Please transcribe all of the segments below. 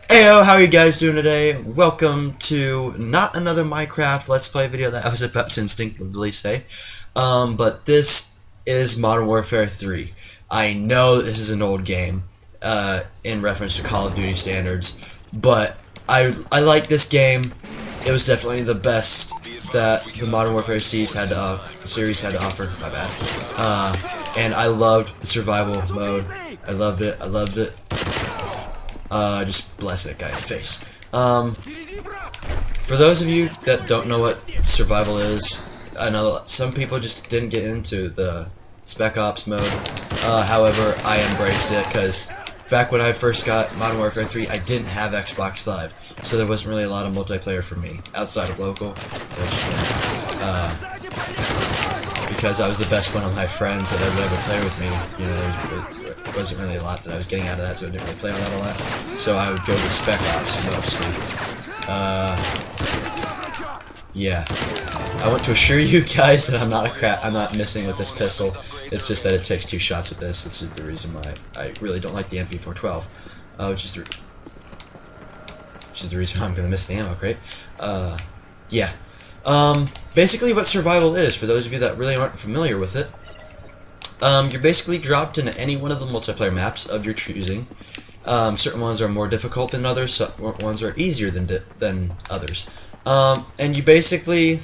Heyo, how are you guys doing today? Welcome to not another Minecraft Let's Play video that I was about to instinctively say. But this is Modern Warfare 3. I know this is an old game, in reference to Call of Duty standards, but I like this game. It was definitely the best that the Modern Warfare series had to offer. My bad. And I loved the survival mode. I loved it. Just blast that guy in the face. For those of you that don't know what survival is, I know some people just didn't get into the Spec Ops mode. However, I embraced it because back when I first got Modern Warfare 3, I didn't have Xbox Live, so there wasn't really a lot of multiplayer for me outside of local, which, because I was the best one of my friends that would ever play with me. You know, there wasn't really a lot that I was getting out of that, so I didn't really play on that a lot. So I would go to Spec Ops mostly. Yeah. I want to assure you guys that I'm not missing with this pistol. It's just that it takes 2 shots with this. This is the reason why I really don't like the MP412, which is the reason I'm gonna miss the ammo crate. Yeah. Basically what survival is, for those of you that really aren't familiar with it, you're basically dropped into any one of the multiplayer maps of your choosing. Certain ones are more difficult than others, certain ones are easier than others. And you basically,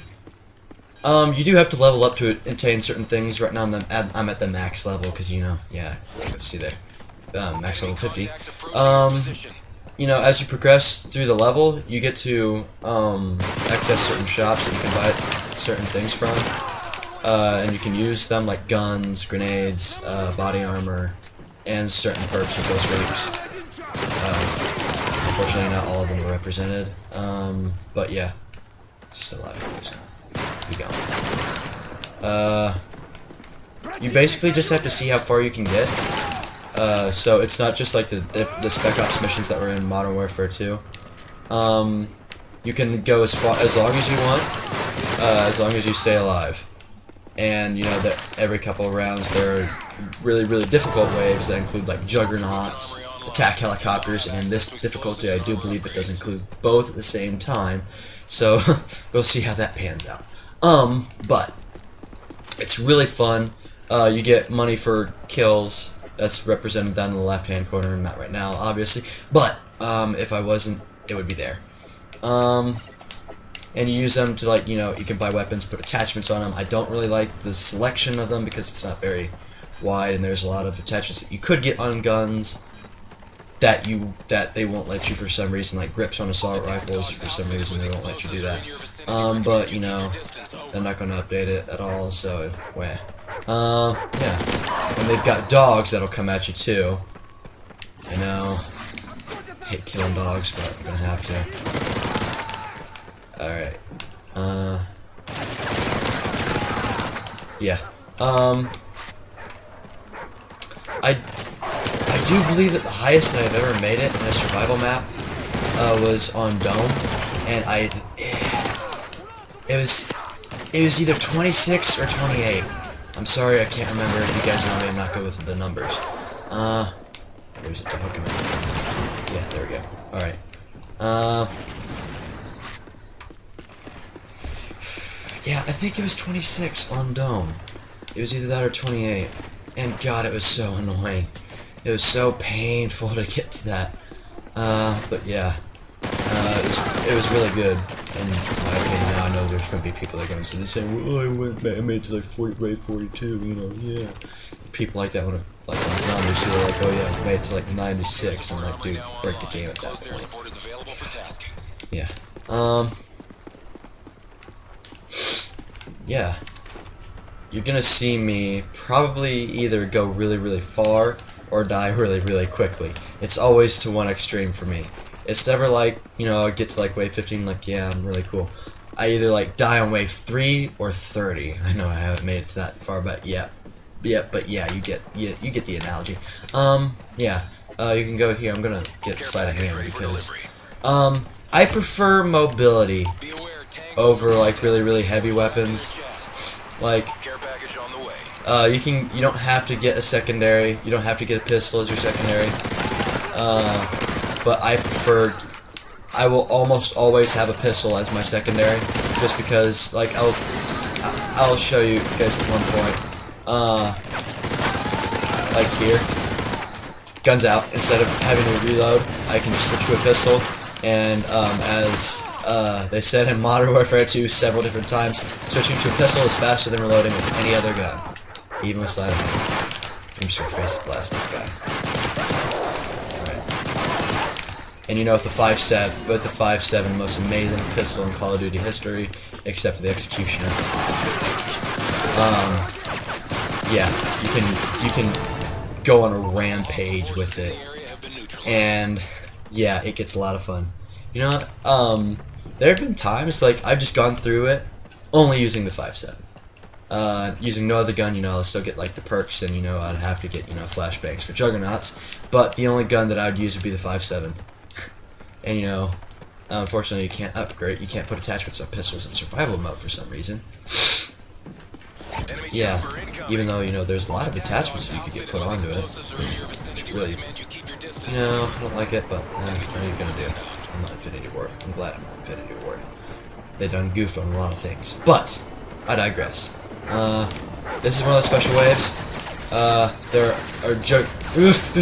you do have to level up to attain certain things. Right now I'm at the max level, because, you know, yeah, let's see there, max level 50. You know, as you progress through the level, you get to access certain shops that you can buy certain things from, and you can use them like guns, grenades, body armor, and certain perks and kill streaks. Unfortunately, not all of them are represented, but yeah, it's still alive. Keep going. You basically just have to see how far you can get. So it's not just like the Spec Ops missions that were in Modern Warfare 2. You can go as long as you want, as long as you stay alive. And you know that every couple of rounds there are really difficult waves that include like juggernauts, attack helicopters, and in this difficulty I do believe it does include both at the same time. So we'll see how that pans out. But it's really fun. You get money for kills. That's represented down in the left-hand corner, not right now, obviously. But if I wasn't, it would be there. And you use them to, like, you know, you can buy weapons, put attachments on them. I don't really like the selection of them because it's not very wide, and there's a lot of attachments that you could get on guns that they won't let you for some reason, like grips on assault rifles. For some reason, they won't let you do that. But you know, they're not going to update it at all, so yeah. Yeah. And they've got dogs that'll come at you too. I know. I hate killing dogs, but I'm gonna have to. Alright. Yeah. I do believe that the highest that I've ever made it in a survival map was on Dome, and it was either 26 or 28. I'm sorry, I can't remember. You guys know me, I'm not good with the numbers. There's a dog coming. Yeah, there we go. Alright. Yeah, I think it was 26 on Dome. It was either that or 28. And God, it was so annoying. It was so painful to get to that. But yeah. It was really good. In my opinion, now I know there's going to be people that are going to say, well, I made it to like 42, you know, yeah. People like that, like on zombies, who are like, oh yeah, I made it to like 96. I'm like, dude, break the game at that point. Yeah. Yeah. You're going to see me probably either go really far or die really quickly. It's always to one extreme for me. It's never like, you know, I get to like wave 15, like, yeah, I'm really cool. I either like die on wave 3 or 30. I know I haven't made it to that far, but yeah. But yeah, you get the analogy. Yeah. You can go here. I'm gonna get sleight of hand because I prefer mobility over like really heavy weapons. Like, you don't have to get a secondary. You don't have to get a pistol as your secondary. but I will almost always have a pistol as my secondary, just because, like, I'll show you guys at one point, like here, guns out, instead of having to reload, I can just switch to a pistol, and, as, they said in Modern Warfare 2 several different times, switching to a pistol is faster than reloading with any other gun, even with sleight of hand. I'm just gonna face the blast that guy. Alright. And you know, with the 5.7, most amazing pistol in Call of Duty history, except for the Executioner. Yeah, you can go on a rampage with it, and yeah, it gets a lot of fun. You know what? There have been times, like, I've just gone through it only using the 5.7. Using no other gun, you know, I'll still get, like, the perks, and, you know, I'd have to get, you know, flashbangs for juggernauts, but the only gun that I would use would be the 5.7. And, you know, unfortunately, you can't upgrade, you can't put attachments on pistols in survival mode for some reason. Yeah, even though, you know, there's a lot of attachments that you could get put onto it, which really, you know, I don't like it, but what are you gonna do? I'm not Infinity Ward. I'm glad I'm not Infinity Ward. They done goofed on a lot of things, but I digress. This is one of those special waves. There are I'm just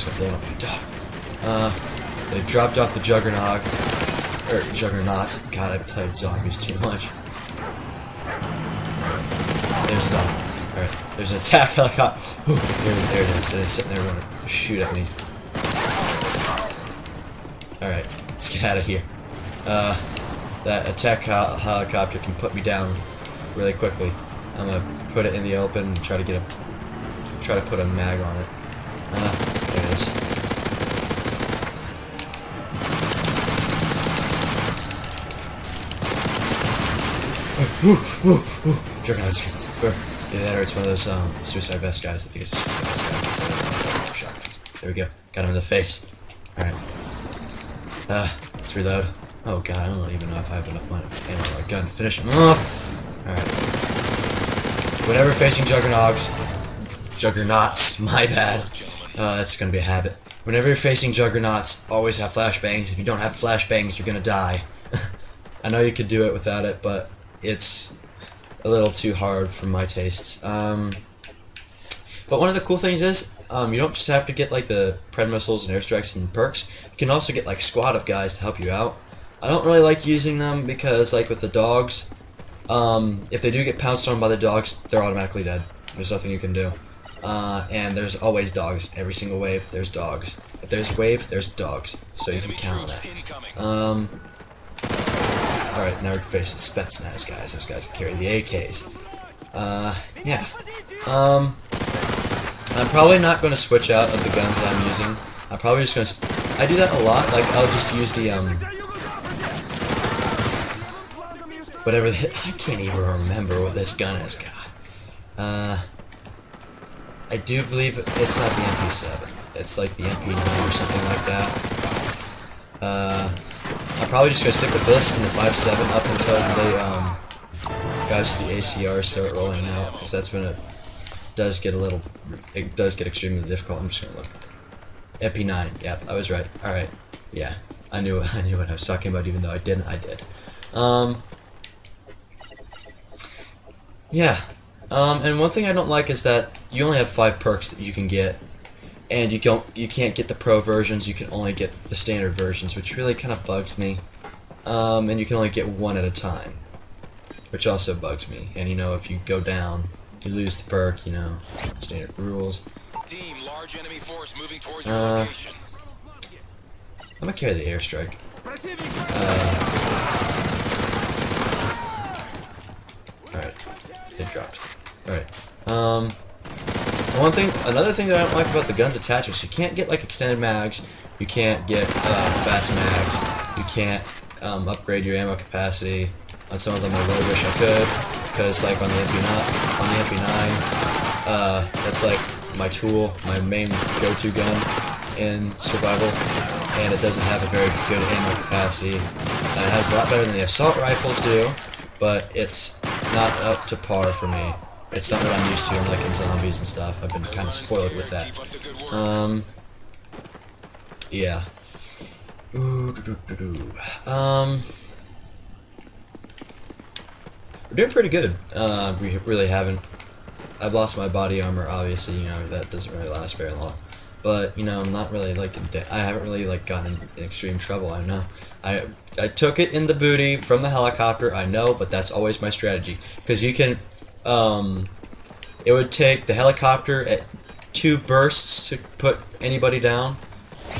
gonna blow up my dog. They've dropped off the Juggernog, or Juggernaut. God, I played zombies too much. There's the. Alright, there's an attack helicopter. There it is. And it's sitting there going to shoot at me. Alright, let's get out of here. That attack helicopter can put me down really quickly. I'm gonna put it in the open and try to put a mag on it. There it is. Juggernaut's yeah, that hurts. One of those suicide vest guys. I think it's a suicide vest guy. Shotguns. There we go. Got him in the face. Alright. Let's reload. Oh god, I don't even know if I have enough money ammo on my gun to finish him off. Alright. Whenever facing juggernauts, my bad. That's gonna be a habit. Whenever you're facing juggernauts, always have flashbangs. If you don't have flashbangs, you're gonna die. I know you could do it without it, but it's a little too hard for my tastes. But one of the cool things is, you don't just have to get like the pred missiles and airstrikes and perks. You can also get like squad of guys to help you out. I don't really like using them because, like with the dogs, if they do get pounced on by the dogs, they're automatically dead. There's nothing you can do. And there's always dogs. Every single wave, there's dogs. If there's a wave, there's dogs. So you can count on that. Alright, now we're facing Spetsnaz guys. Those guys can carry the AKs. Yeah. I'm probably not going to switch out of the guns that I'm using. I'm probably just going to... I do that a lot. Like, I'll just use the, whatever the... I can't even remember what this gun is, God. I do believe it's not the MP7. It's like the MP9 or something like that. I'm probably just going to stick with this and the 5.7 up until the guys with the ACR start rolling out, because that's when it does get extremely difficult. I'm just going to look. MP9, yep, I was right. Alright, yeah, I knew what I was talking about, even though I didn't, I did. Yeah, and one thing I don't like is that you only have 5 perks that you can get, and you can't get the pro versions. You can only get the standard versions, which really kind of bugs me. And you can only get 1 at a time, which also bugs me. And you know, if you go down, you lose the perk. You know, standard rules. Team, large enemy force moving towards your location. I'm gonna carry the airstrike. Alright, it dropped. Alright. Another thing that I don't like about the guns attachments, you can't get like extended mags, you can't get fast mags, you can't upgrade your ammo capacity. On some of them I really wish I could, because like on the MP9, that's like my tool, my main go-to gun in survival, and it doesn't have a very good ammo capacity. It has a lot better than the assault rifles do, but it's not up to par for me. It's not what I'm used to, like in zombies and stuff. I've been kind of spoiled with that. Yeah. Ooh, we're doing pretty good. We really haven't. I've lost my body armor, obviously. You know that doesn't really last very long. But you know, I'm not really like I haven't really like gotten in extreme trouble. I know. I took it in the booty from the helicopter. I know, but that's always my strategy because you can. It would take the helicopter at 2 bursts to put anybody down,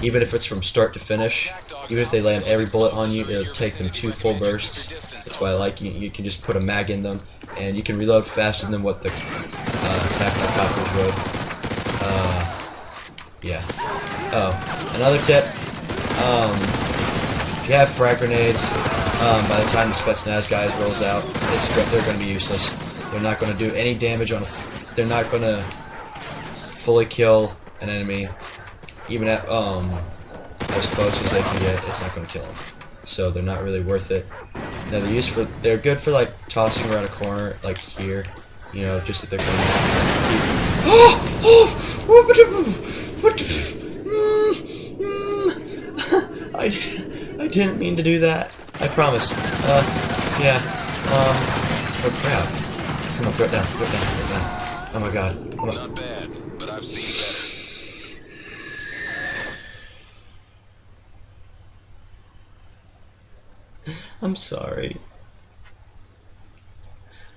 even if it's from start to finish. Even if they land every bullet on you, it'll take them 2 full bursts. That's why I like you can just put a mag in them, and you can reload faster than what the attack helicopters would. Yeah. Oh, another tip. If you have frag grenades, by the time the Spetsnaz guys rolls out, they're going to be useless. They're not going to do any damage on. They're not going to fully kill an enemy, even at as close as they can get. It's not going to kill them. So they're not really worth it. No, they're good for like tossing around a corner, like here. You know, just if they're coming. I didn't mean to do that. I promise. Yeah. Oh crap. Come on, throw it down. Throw it down. Throw it down. Oh my god. Not bad, but I've seen better. I'm sorry.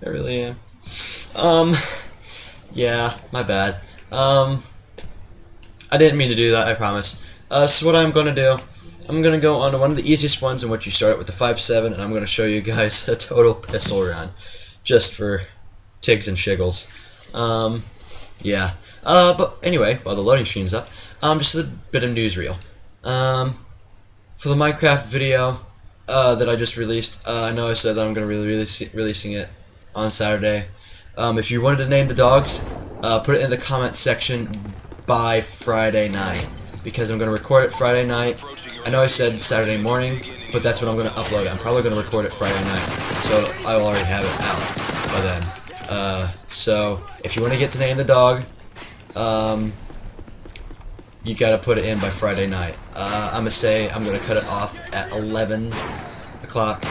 I really am. Yeah, my bad. I didn't mean to do that, I promise. So what I'm gonna do, I'm gonna go on to one of the easiest ones in which you start with the 5.7, and I'm gonna show you guys a total pistol run. Just for tigs and shiggles. Yeah. But anyway, while the loading screen's up, just a bit of newsreel. For the Minecraft video, that I just released, I know I said that I'm gonna be releasing it on Saturday. If you wanted to name the dogs, put it in the comment section by Friday night, because I'm going to record it Friday night. I know I said Saturday morning, but that's when I'm going to upload it. I'm probably going to record it Friday night, so I will already have it out by then. So if you want to get to name the dog, you got to put it in by Friday night. I'm going to say I'm going to cut it off at 11 o'clock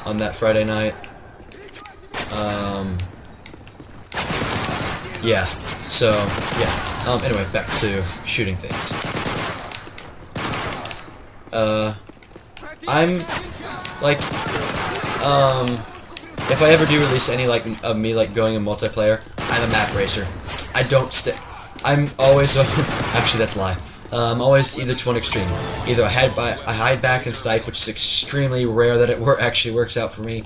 on that Friday night. Yeah, so, yeah, anyway, back to shooting things. I'm, like, if I ever do release any, like, of me, like, going in multiplayer, I'm a map racer. I don't I'm always, actually, that's a lie. I'm always either to one extreme. Either I hide back and snipe, which is extremely rare that it actually works out for me,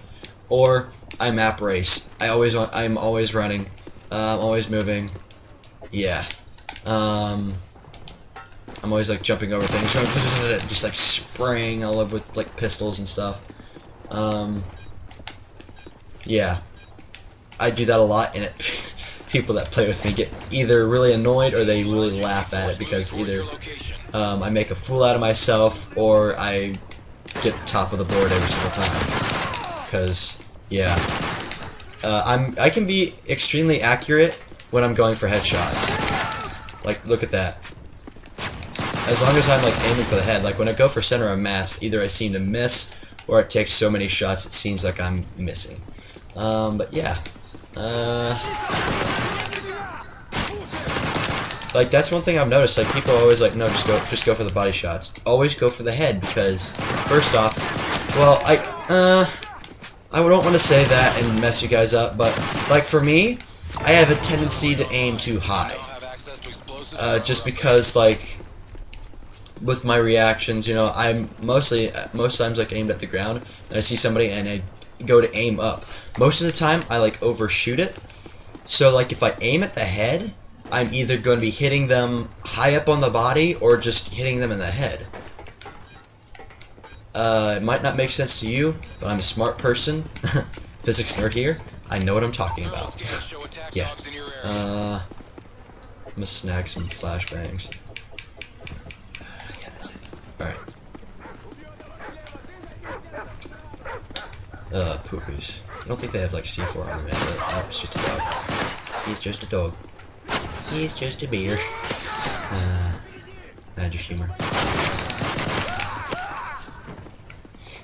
or I map race. I'm always running. I'm always moving. Yeah. I'm always like jumping over things, just like spraying all over with like pistols and stuff. Yeah. I do that a lot, and people that play with me get either really annoyed or they really laugh at it, because either I make a fool out of myself or I get top of the board every single time. Because yeah. I can be extremely accurate when I'm going for headshots. Like, look at that. As long as I'm like aiming for the head, like when I go for center of mass, either I seem to miss or it takes so many shots it seems like I'm missing. But yeah. Like that's one thing I've noticed. Like people are always like, no, just go for the body shots. Always go for the head, because first off, well, I don't want to say that and mess you guys up, but like for me, I have a tendency to aim too high. Just because like with my reactions, you know, I'm most times like aimed at the ground, and I see somebody and I go to aim up. Most of the time I like overshoot it. So like if I aim at the head, I'm either going to be hitting them high up on the body or just hitting them in the head. It might not make sense to you, but I'm a smart person. Physics nerd here. I know what I'm talking about. Yeah. I'm gonna snag some flashbangs. Yeah, that's it. Alright. Poopies. I don't think they have like C4 on them yet, but oh, it's just a dog. He's just a dog. He's just a beer. Magic humor.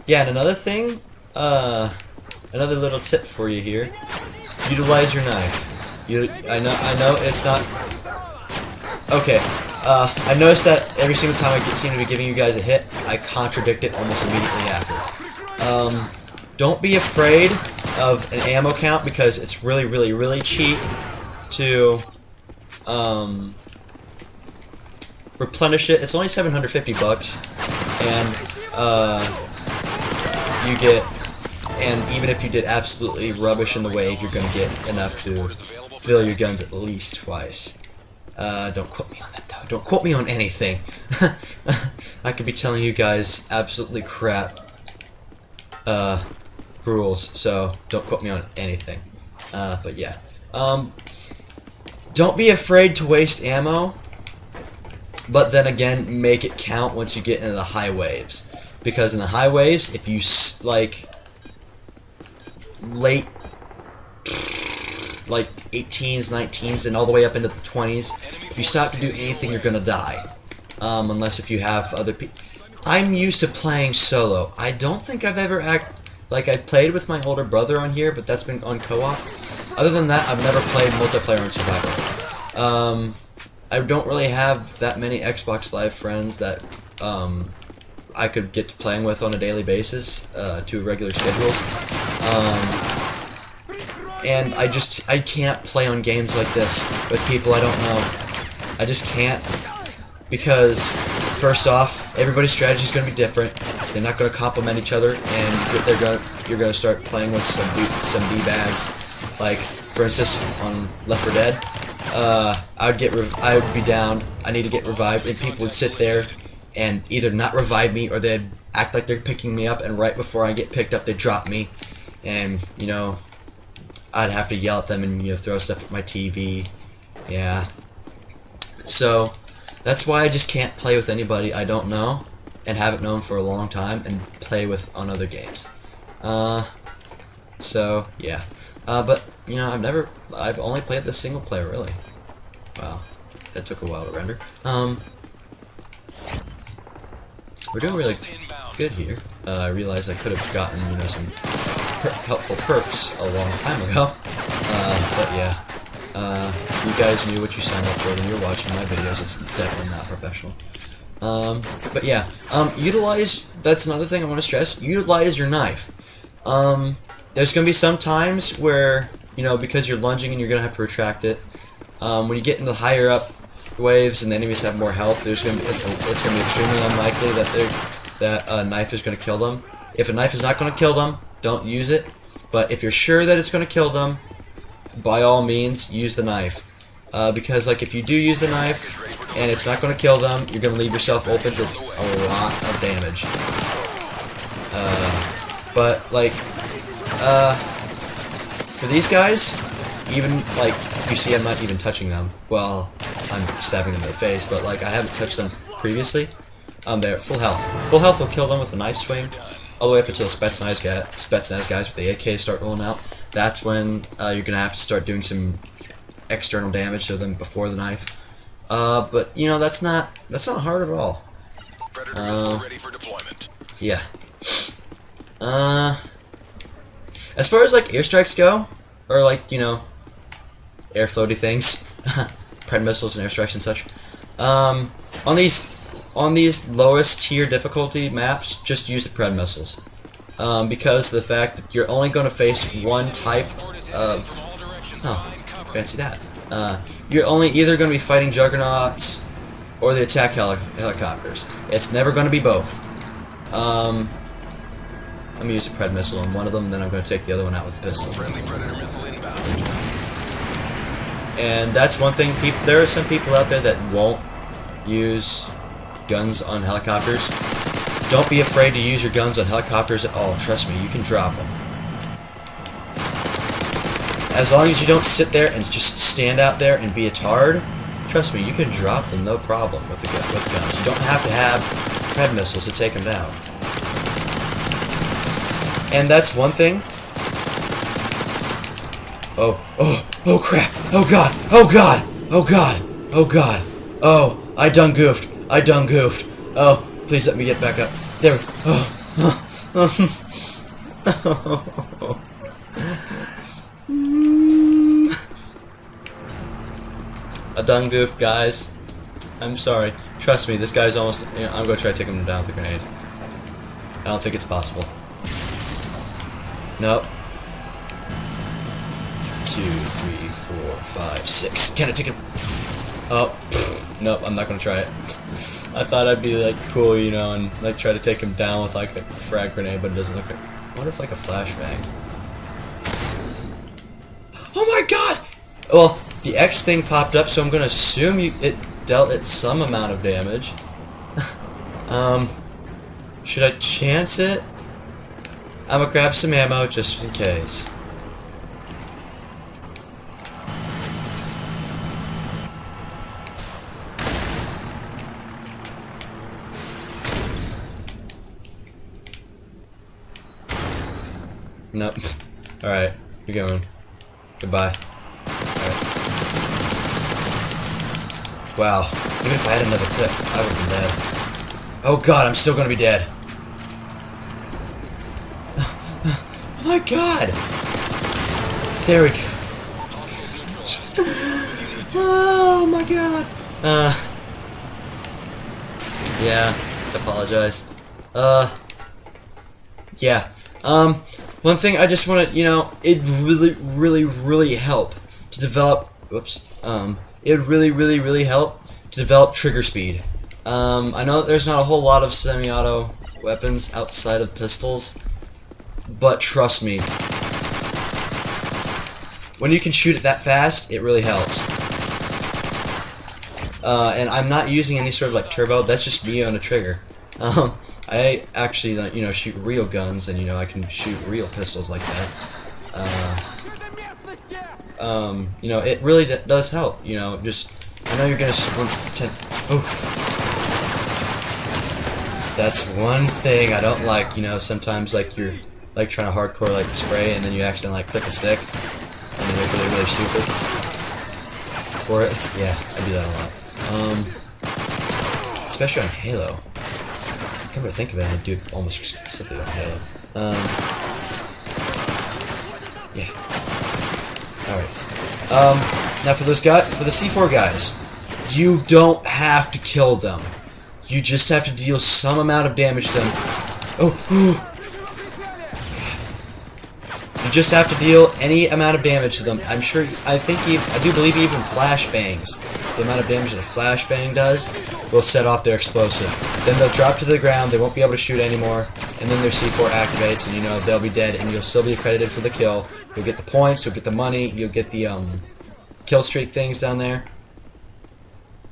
Yeah, and another thing, another little tip for you here: utilize your knife. I know it's not. Okay. I noticed that every single time I seem to be giving you guys a hit, I contradict it almost immediately after. Don't be afraid of an ammo count because it's really, really, really cheap to replenish it. It's only $750, and you get, and even if you did absolutely rubbish in the wave, you're gonna get enough to fill your guns at least twice. Don't quote me on that though. Don't quote me on anything. I could be telling you guys absolutely crap rules, so don't quote me on anything. But yeah. Don't be afraid to waste ammo, but then again, make it count once you get into the high waves. Because in the high waves, if you like late like 18s, 19s, and all the way up into the 20s, if you stop to do anything, you're gonna die. Unless if you have other people. I'm used to playing solo. I don't think I've ever I played with my older brother on here, but that's been on co-op. Other than that, I've never played multiplayer on Survival. I don't really have that many Xbox Live friends that I could get to playing with on a daily basis, to regular schedules. And I can't play on games like this with people I don't know. I just can't, because first off, everybody's strategy is going to be different. They're not going to complement each other, and you're going to start playing with some D-bags. Like, for instance, on Left 4 Dead, I would be down, I need to get revived, and people would sit there and either not revive me, or they'd act like they're picking me up, and right before I get picked up, they drop me, and, you know, I'd have to yell at them and, you know, throw stuff at my TV. Yeah. So, that's why I just can't play with anybody I don't know and haven't known for a long time and play with on other games. So, yeah. But, you know, I've only played the single player, really. Wow. That took a while to render. We're doing really good here. I realized I could have gotten, you know, some helpful perks a long time ago. But yeah. You guys knew what you signed up for when you were watching my videos. It's definitely not professional. But yeah. That's another thing I want to stress. Utilize your knife. There's going to be some times where, you know, because you're lunging and you're going to have to retract it. When you get into higher up waves and the enemies have more health, it's going to be extremely unlikely that a knife is going to kill them. If a knife is not going to kill them, don't use it. But if you're sure that it's going to kill them, by all means, use the knife. Because, like, if you do use the knife and it's not going to kill them, you're going to leave yourself open to a lot of damage. But, like, for these guys, even, like, you see I'm not even touching them. Well, I'm stabbing them in the face, but, like, I haven't touched them previously. They're at full health. Full health will kill them with a knife swing, all the way up until Spetsnaz guys with the AK start rolling out. That's when you're going to have to start doing some external damage to them before the knife. But, you know, that's not hard at all. Ready for deployment. Yeah. As far as, like, airstrikes go, or, like, you know, air floaty things, Pred missiles and airstrikes and such, on these lowest tier difficulty maps, just use the Pred missiles. Because of the fact that you're only going to face one type of... Oh, fancy that. You're only either going to be fighting juggernauts or the attack helicopters. It's never going to be both. I'm going to use a Pred missile on one of them, then I'm going to take the other one out with a pistol. Friendly Predator missile inbound. And that's one thing, there are some people out there that won't use guns on helicopters. Don't be afraid to use your guns on helicopters at all. Trust me, you can drop them. As long as you don't sit there and just stand out there and be a tard, trust me, you can drop them no problem with guns. You don't have to have Pred missiles to take them down. And that's one thing. Oh crap! Oh god! Oh god! Oh god! Oh god! Oh, I done goofed! Oh, please let me get back up. There. A done goof, guys. I'm sorry. Trust me, this guy's almost... You know, I'm going to try to take him down with a grenade. I don't think it's possible. Nope. 2, 3, 4, 5, 6. Can I take him? Oh, pfft. Nope, I'm not going to try it. I thought I'd be like cool, you know, and like try to take him down with like a frag grenade, but it doesn't look like... What if like a flashbang? Oh my god! Well, the X thing popped up, so I'm going to assume it dealt it some amount of damage. Should I chance it? I'm gonna grab some ammo just in case. Nope. Alright, you're going. Goodbye. Alright. Wow. Even if I had another clip, I would have been dead. Oh god, I'm still gonna be dead. Oh my god! There we go. Oh my god. Yeah, I apologize. Yeah. One thing I just want to, you know, it really help to develop, whoops, it really help to develop trigger speed. I know that there's not a whole lot of semi-auto weapons outside of pistols, but trust me, when you can shoot it that fast, it really helps. And I'm not using any sort of like turbo, that's just me on a trigger. I actually, you know, shoot real guns, and you know, I can shoot real pistols like that. You know, it really does help. You know, just I know you're gonna. Oh, that's one thing I don't like. You know, sometimes like you're like trying to hardcore like spray, and then you accidentally like click a stick, and you look really stupid for it. Yeah, I do that a lot. Especially on Halo. Come to think of it, I do it almost exclusively on Heyo. Yeah. Alright. Now for the C4 guys, you don't have to kill them. You just have to deal some amount of damage to them. Oh, you just have to deal any amount of damage to them. I do believe even flashbangs, the amount of damage that a flashbang does, will set off their explosive. Then they'll drop to the ground, they won't be able to shoot anymore, and then their C4 activates, and you know, they'll be dead, and you'll still be accredited for the kill. You'll get the points, you'll get the money, you'll get the kill streak things down there.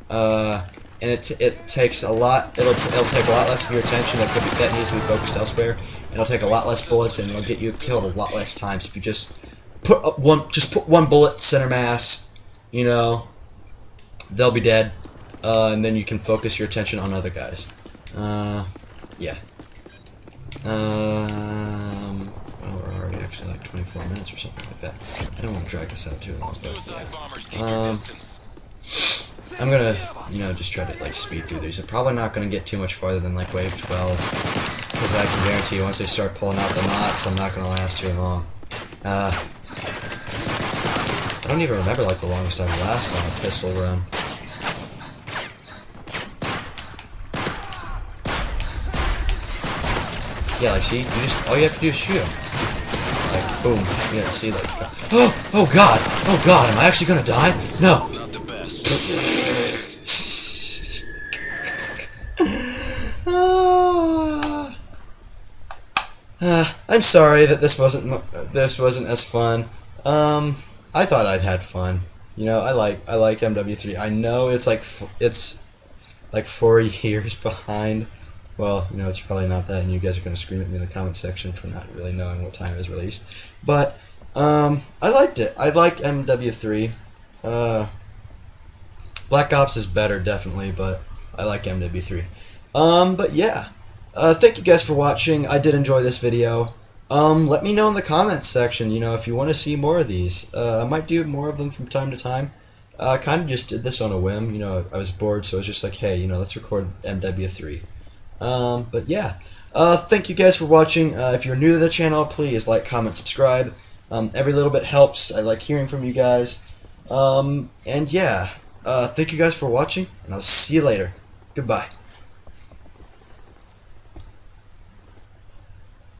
And it takes a lot, it'll take a lot less of your attention that needs to be focused elsewhere. It'll take a lot less bullets, and it'll get you killed a lot less times if you just put one bullet center mass, you know, they'll be dead. And then you can focus your attention on other guys. Yeah. Well, we're already actually like 24 minutes or something like that. I don't want to drag this out too long, but yeah. I'm gonna, you know, just try to like speed through these. I'm probably not gonna get too much farther than like wave 12, because I can guarantee you once they start pulling out the knots, I'm not gonna last too long. I don't even remember like the longest I've lasted on a pistol run. Yeah, like, see, all you have to do is shoot him. Like, boom. You have to see, like, oh god, am I actually gonna die? No. Not the best. I'm sorry that this wasn't as fun. I thought I'd had fun. You know, I like MW3. I know it's like 4 years behind. Well, you know, it's probably not that, and you guys are going to scream at me in the comment section for not really knowing what time it was released. But, I liked it. I liked MW3. Black Ops is better, definitely, but I like MW3. But yeah. Thank you guys for watching. I did enjoy this video. Let me know in the comments section, you know, if you want to see more of these. I might do more of them from time to time. I kind of just did this on a whim. You know, I was bored, so I was just like, hey, you know, let's record MW3. But yeah, Thank you guys for watching. If you're new to the channel, please like, comment, subscribe. Every little bit helps. I like hearing from you guys. And yeah, thank you guys for watching, and I'll see you later. Goodbye.